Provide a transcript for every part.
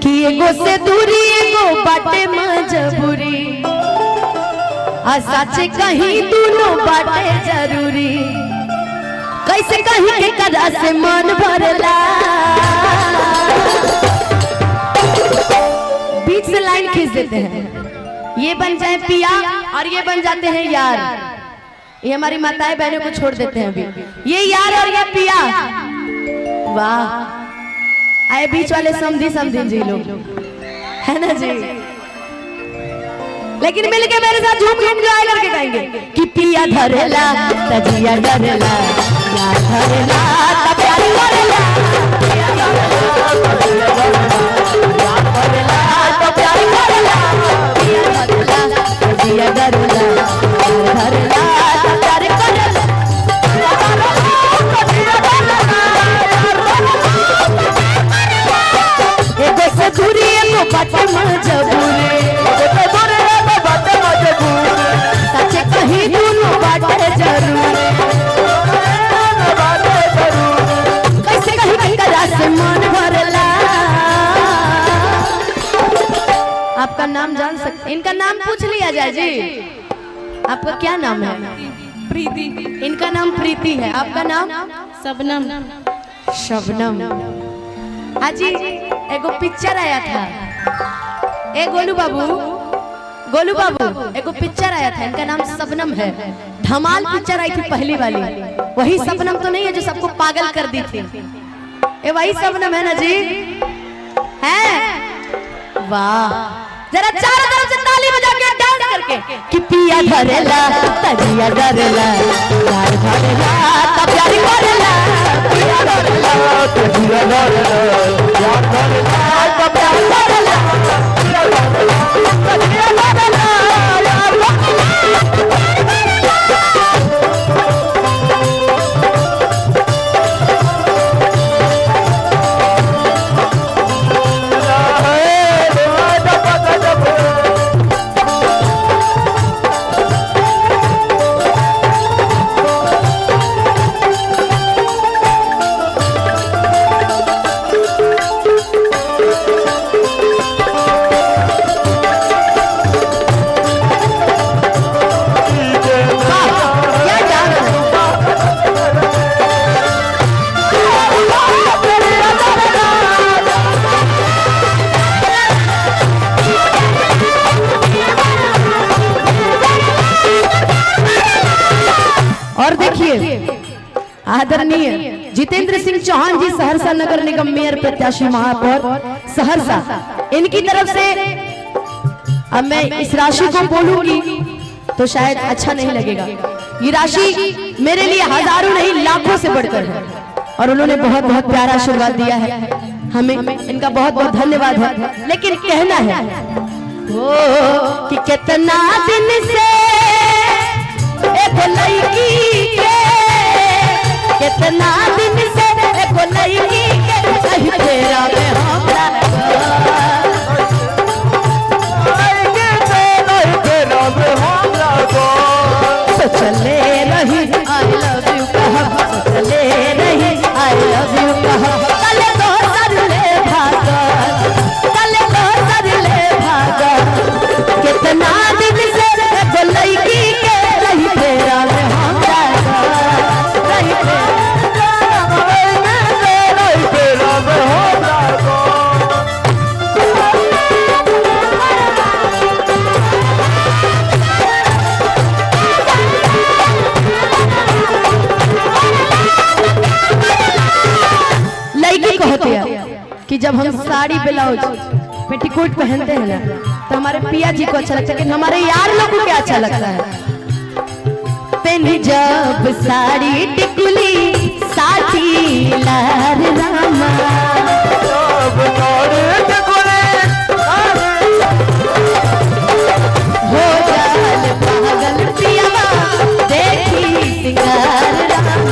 कि एगो से दूरी एगो बाटे मजबूरी, आ सच कहीं दोनों बाटे जरूरी। कैसे कहीं के कदा से मन भरला, बीच से लाइन खींच देते हैं, ये बन जाए पिया और ये बन जाते हैं यार। ये हमारी माताएं बहनों को छोड़ देते हैं अभी, ये यार और ये पिया। वाह, आए बीच वाले समझी समझी जी लोग, है ना जी। लेकिन मिलके मेरे साथ झूम झूम एंजॉय करके गाएंगे कि पिया धरेला तजिया डरेला, यार धरेला तब प्यार करेला, पिया धरेला तजिया डरेला, यार धरेला तब प्यार करेला, पिया धरेला तजिया डरेला, यार धरेला तब प्यार करेला, पिया धरेला तजिया डरेला, यार धरेला। एगो से दूरी एगो बाटे मजबूरी, कहीं दोनों बाटे जरूर। कैसे कहीं कदा से मन भरला। आपका नाम जान सकते, इनका नाम पूछ लिया जाए जी। आपका क्या नाम है? प्रीति। इनका नाम प्रीति है, आपका नाम? शबनम। शबनम। हाजी एगो पिक्चर आया था, ए गोलू बाबू, गोलू बाबू एगो पिक्चर आया था, इनका नाम शबनम है। धमाल पिक्चर आई थी पहली वाली, वही शबनम तो नहीं है जो सबको पागल कर दी थी, ये वही शबनम है ना जी, है? वाह, जरा चारों तरफ से ताली बजा के डांस करके कि पिया धरेला तजिया डरेला, यार धरेला तब प्यार करेला, पिया धरेला तजिया डरेला, यार धरेला तब प्यार करेला, पिया धरेला तजिया डरेला, यार आदरणीय जितेंद्र सिंह चौहान जी, सहरसा नगर निगम मेयर प्रत्याशी महापौर सहरसा, इनकी तरफ से अब मैं इस राशि को बोलूंगी तो शायद अच्छा नहीं लगेगा। ये राशि मेरे लिए हजारों नहीं लाखों से बढ़कर है और उन्होंने बहुत बहुत प्यारा आशीर्वाद दिया है हमें, इनका बहुत बहुत धन्यवाद है। लेकिन कहना है कि कितना दिन से एक लड़की के, कितना दिन से एको लड़की के कहीं तेरा में हमरा तो चले रही आई लव यू कहा, चले रही आई लव यू कहा, कल तो सर ले भागा, कल तो सर ले भागा, कितना दिन से एको लड़की के कहीं तेरा में हमरा रही कि जब हम साड़ी ब्लाउज पेटीकोट पहनते हैं ना तो हमारे पिया जी को अच्छा लगता है, लेकिन हमारे यार लोग को क्या अच्छा लगता है? पहनी जब साड़ी टिकुली साथी लार रामा, हो जाल पागल पिया देखी सिंगार रामा,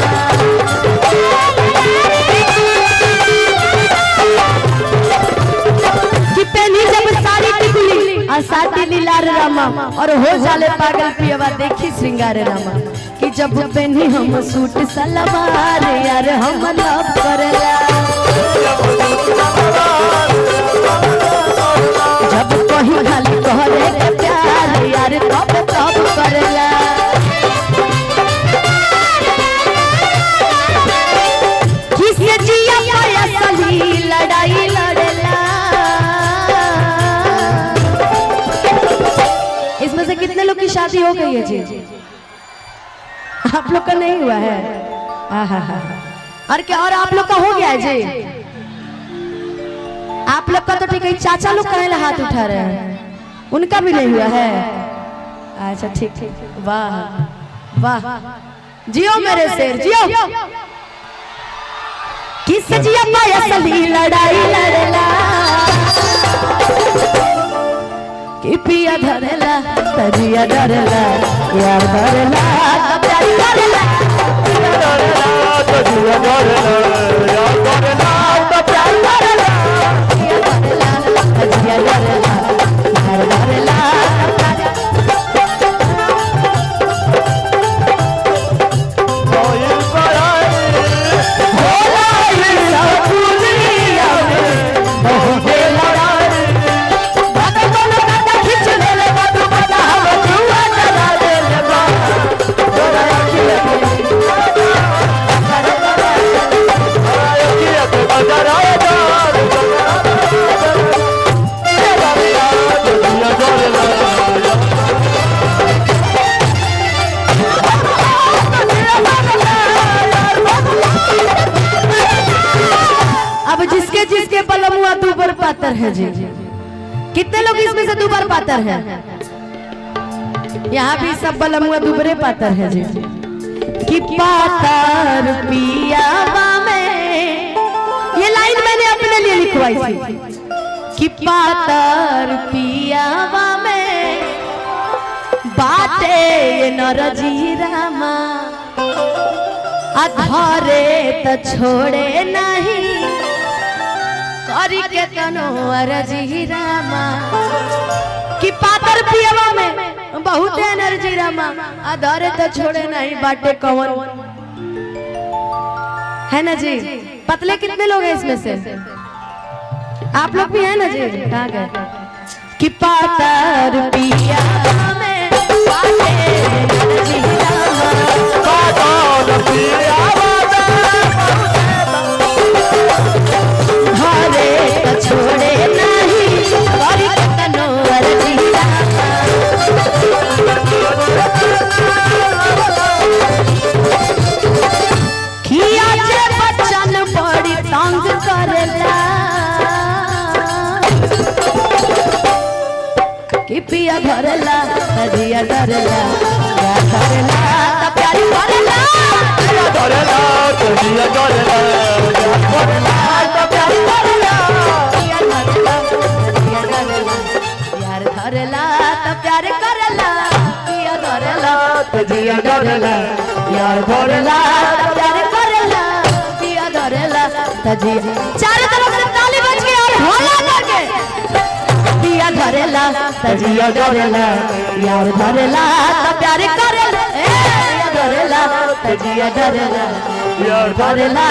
साथी लीलार रामा और हो जाले पागल पियवा देखी श्रृंगार रामा, कि जब पहनी हम सूट सलवार यार हम लव करेला। शादी हो गई है जी? आप लोग का नहीं हुआ है? आहा। और क्या, और आप लोग का हो गया है जी? आप लोग का तो ठीक है, चाचा लोग का हाथ उठा रहे हैं, उनका भी नहीं हुआ है? अच्छा ठीक ठीक, वाह वाह, जियो मेरे शेर जियो। किस जिया पाया सली लड़ाई लड़ला, कि पिया धरला तजिया डरला, यार धरला तब प्यारी करला, तजिया डरला यार धरला तब प्यारी करला, पिया धरला तजिया डरला, यार धरला जिसके बलमुआ दूबर पातर है जी। कितने लोग इसमें से दूबर पातर है? यहाँ भी सब बलमुआ दूबरे पातर है जी। कि पातर पियावा में, ये लाइन मैंने अपने लिए लिखवाई थी। कि पातर पियावा में बाटे नरजीरामा, अधरे त छोड़े नहीं, करी के तनो अरजी रामा। कि पातर पियवा में बहुत एनर्जी रामा, अधरे तो छोड़े नहीं, बाटे कवन है ना जी? पतले कितने लोग हैं इसमें से? आप लोग भी हैं ना जी? कहाँ गए? कि पातर पियवा में बाटे एनर्जी रामा, पातर पियवा छोड़े नहीं, करी तनो अरजी रामा। खिया जे बच्चन बड़ी तंग करेला, कि पिया धरला तजिया डरला, या धरला त प्यारी करला, पिया धरला तजिया डरला, या धरला त प्यारी करला, धरला तो प्यार करला, पिया धरला तजिया डरला, यार धरला तो प्यार करला, पिया धरला तजिया। चारों तरफ से ताली बज गई और होला करके, पिया धरला तजिया डरला, यार धरला तो प्यार करला, पिया धरला तजिया डरला, यार धरला।